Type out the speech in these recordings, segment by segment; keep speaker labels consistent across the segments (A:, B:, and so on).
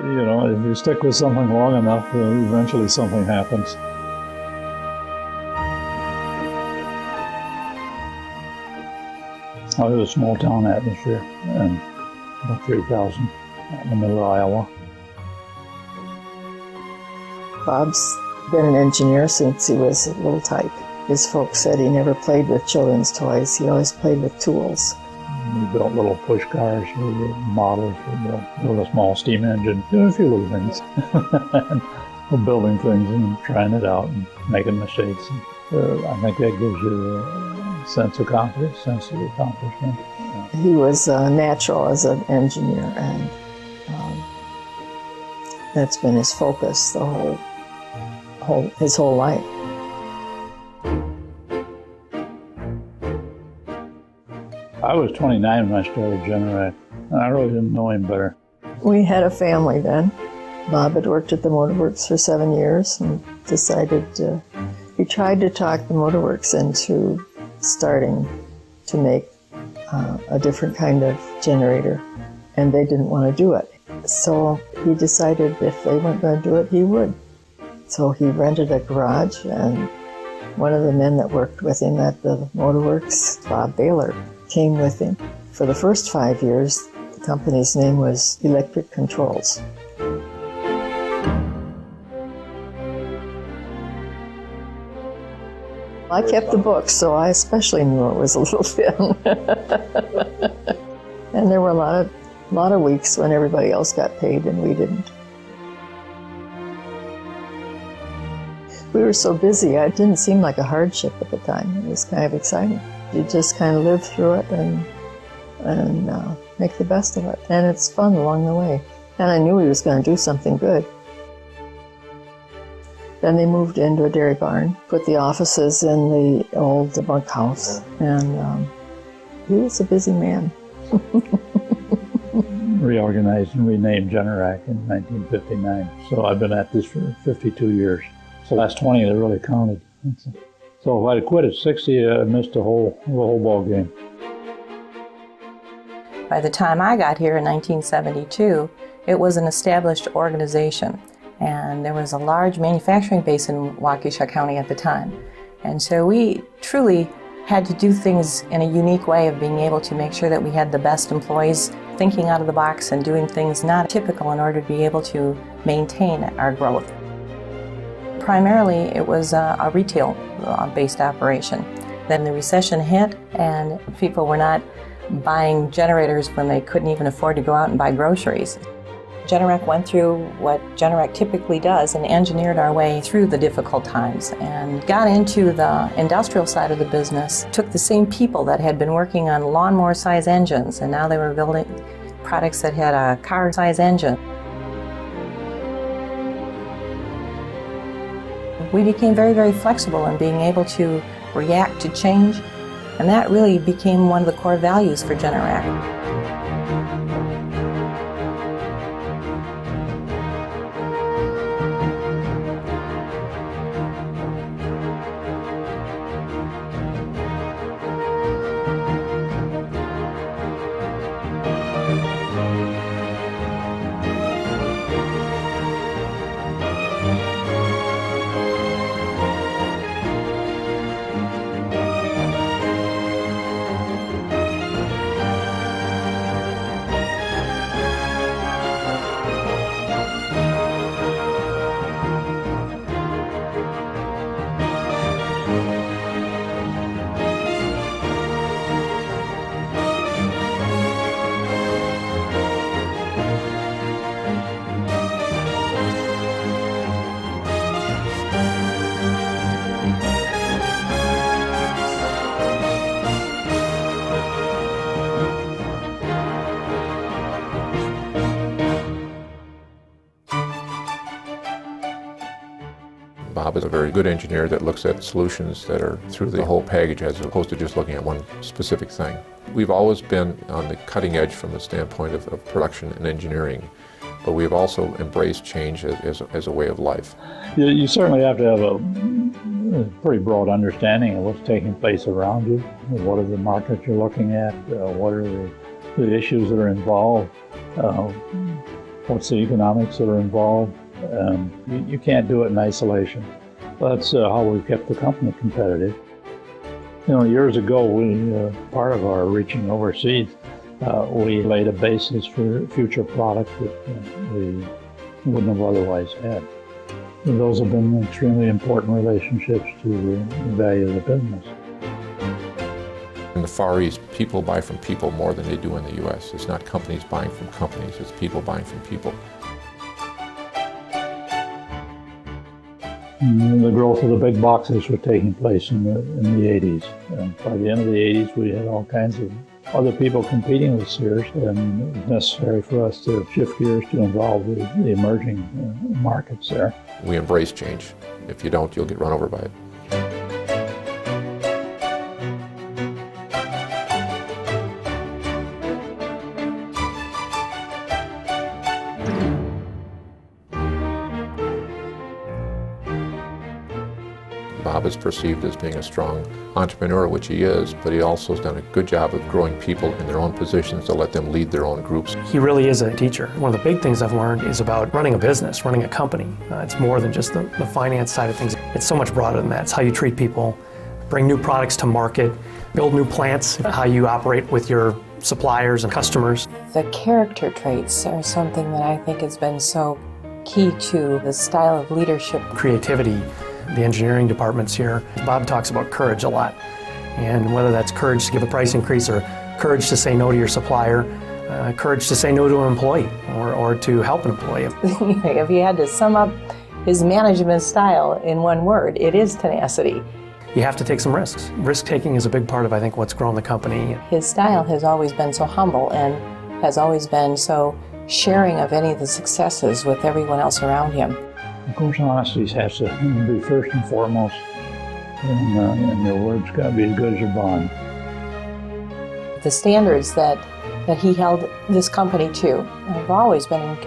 A: You know, if you stick with something long enough, eventually something happens. Oh, it was a small town atmosphere, and about 3,000 in the middle of Iowa.
B: Bob's been an engineer since he was a little tyke. His folks said he never played with children's toys. He always played with tools.
A: We built little push cars, we built models, we built a small steam engine, a few little things. We're building things and trying it out and making mistakes. I think that gives you a sense of confidence, sense of accomplishment.
B: He was natural as an engineer, and that's been his focus his whole life.
A: I was 29 when I started Generac. I really didn't know him better.
B: We had a family then. Bob had worked at the Motorworks for 7 years and decided he tried to talk the Motorworks into starting to make a different kind of generator, and they didn't want to do it. So he decided if they weren't going to do it, he would. So he rented a garage, and one of the men that worked with him at the Motorworks, Bob Baylor, came with him. For the first 5 years, the company's name was Electric Controls. I kept the books, so I especially knew it was a little thin. And there were a lot of weeks when everybody else got paid and we didn't. We were so busy, it didn't seem like a hardship at the time. It was kind of exciting. You just kind of live through it and make the best of it. And it's fun along the way. And I knew he was going to do something good. Then they moved into a dairy barn, put the offices in the old bunkhouse, and he was a busy man.
A: Reorganized and renamed Generac in 1959. So I've been at this for 52 years. So the last 20 that really counted. So if I'd quit at 60, I missed the whole ball game.
C: By the time I got here in 1972, it was an established organization. And there was a large manufacturing base in Waukesha County at the time. And so we truly had to do things in a unique way of being able to make sure that we had the best employees thinking out of the box and doing things not typical in order to be able to maintain our growth. Primarily, it was a retail-based operation. Then the recession hit, and people were not buying generators when they couldn't even afford to go out and buy groceries. Generac went through what Generac typically does and engineered our way through the difficult times and got into the industrial side of the business, took the same people that had been working on lawnmower-size engines, and now they were building products that had a car-size engine. We became very, very flexible in being able to react to change, and that really became one of the core values for Generac.
D: Bob is a very good engineer that looks at solutions that are through the whole package as opposed to just looking at one specific thing. We've always been on the cutting edge from the standpoint of production and engineering, but we've also embraced change as a way of life.
A: You certainly have to have a pretty broad understanding of what's taking place around you. What are the markets you're looking at? What are the issues that are involved? what's the economics that are involved. You can't do it in isolation. That's how we've kept the company competitive. You know, years ago, part of our reaching overseas, we laid a basis for future products that we wouldn't have otherwise had. And those have been extremely important relationships to the value of the business.
D: In the Far East, people buy from people more than they do in the U.S. It's not companies buying from companies, it's people buying from people.
A: And the growth of the big boxes was taking place in the 80s. And by the end of the 80s, we had all kinds of other people competing with Sears, and it was necessary for us to shift gears to involve the emerging markets there.
D: We embrace change. If you don't, you'll get run over by it. Bob is perceived as being a strong entrepreneur, which he is, but he also has done a good job of growing people in their own positions to let them lead their own groups.
E: He really is a teacher. One of the big things I've learned is about running a business, running a company. It's more than just the finance side of things. It's so much broader than that. It's how you treat people, bring new products to market, build new plants, how you operate with your suppliers and customers.
C: The character traits are something that I think has been so key to the style of leadership.
E: Creativity. The engineering departments here, Bob talks about courage a lot. And whether that's courage to give a price increase or courage to say no to your supplier, courage to say no to an employee or to help an employee.
C: If you had to sum up his management style in one word, it is tenacity.
E: You have to take some risks. Risk-taking is a big part of, I think, what's grown the company.
C: His style has always been so humble and has always been so sharing of any of the successes with everyone else around him.
A: Of course, honesty has to be first and foremost, and your word's got to be as good as your bond.
C: The standards that he held this company to have always been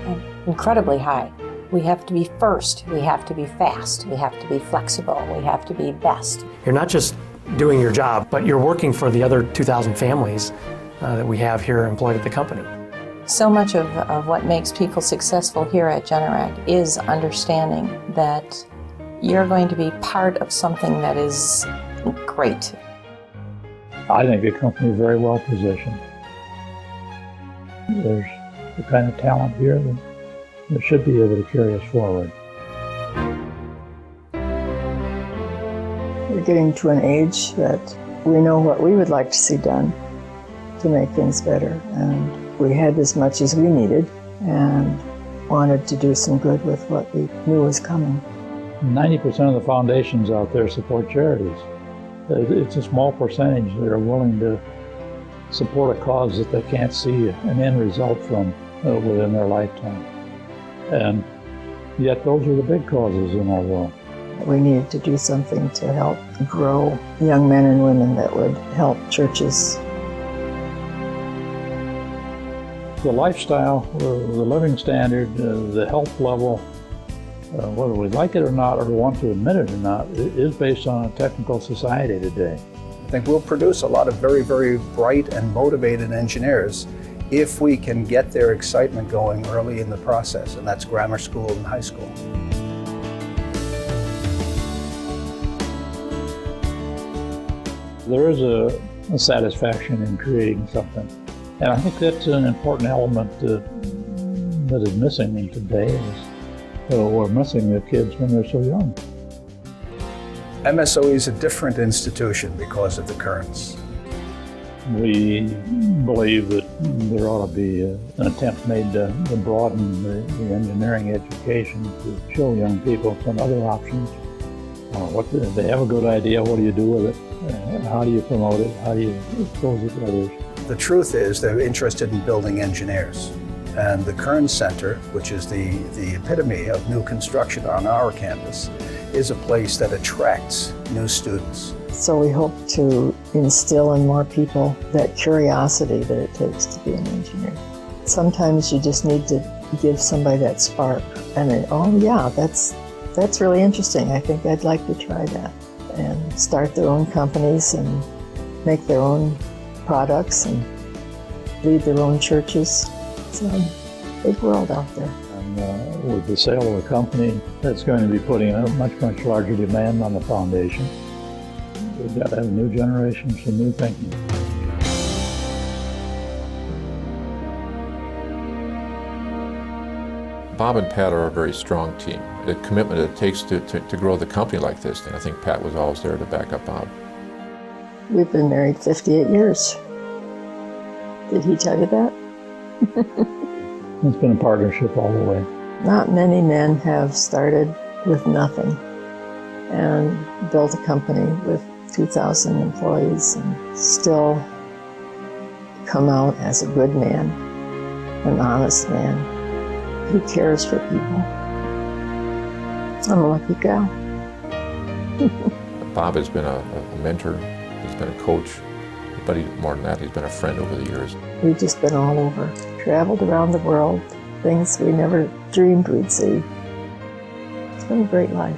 C: incredibly high. We have to be first, we have to be fast, we have to be flexible, we have to be best.
E: You're not just doing your job, but you're working for the other 2,000 families that we have here employed at the company.
C: So much of what makes people successful here at Generac is understanding that you're going to be part of something that is great.
A: I think the company is very well positioned. There's the kind of talent here that should be able to carry us forward.
B: We're getting to an age that we know what we would like to see done to make things better, and we had as much as we needed and wanted to do some good with what we knew was coming.
A: 90% of the foundations out there support charities. It's a small percentage that are willing to support a cause that they can't see an end result from within their lifetime. And yet those are the big causes in our world.
B: We needed to do something to help grow young men and women that would help churches.
A: The lifestyle, the living standard, the health level, whether we like it or not, or want to admit it or not, is based on a technical society today.
F: I think we'll produce a lot of very, very bright and motivated engineers if we can get their excitement going early in the process, and that's grammar school and high school.
A: There is a satisfaction in creating something. And I think that's an important element that is missing today. We're missing the kids when they're so young.
F: MSOE is a different institution because of the Kerns.
A: We believe that there ought to be an attempt made to broaden the engineering education to show young people some other options. If they have a good idea, what do you do with it? How do you promote it? How do you expose it to others?
F: The truth is they're interested in building engineers. And the Kern Center, which is the epitome of new construction on our campus, is a place that attracts new students.
B: So we hope to instill in more people that curiosity that it takes to be an engineer. Sometimes you just need to give somebody that spark and then, oh yeah, that's really interesting. I think I'd like to try that. And start their own companies and make their own products and lead their own churches. So Big world out there.
A: And with the sale of the company, that's going to be putting a much, much larger demand on the foundation. We've got to have new generations and new thinking.
D: Bob and Pat are a very strong team. The commitment it takes to grow the company like this, and I think Pat was always there to back up Bob.
B: We've been married 58 years. Did he tell you that?
A: It's been a partnership all the way.
B: Not many men have started with nothing and built a company with 2,000 employees and still come out as a good man, an honest man who cares for people. I'm a lucky gal.
D: Bob has been a mentor, he's been a coach, but more than that, he's been a friend over the years.
B: We've just been all over, traveled around the world, things we never dreamed we'd see. It's been a great life.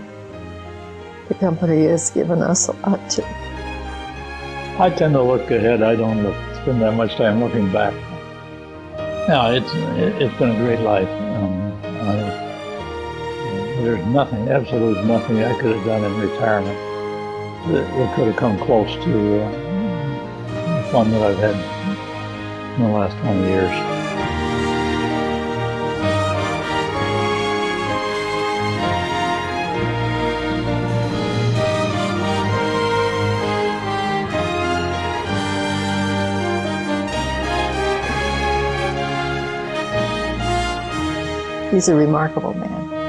B: The company has given us a lot too.
A: I tend to look ahead. I don't spend that much time looking back. No, it's been a great life. There's nothing, absolutely nothing I could have done in retirement that could have come close to the fun that I've had in the last 20 years.
B: He's a remarkable man.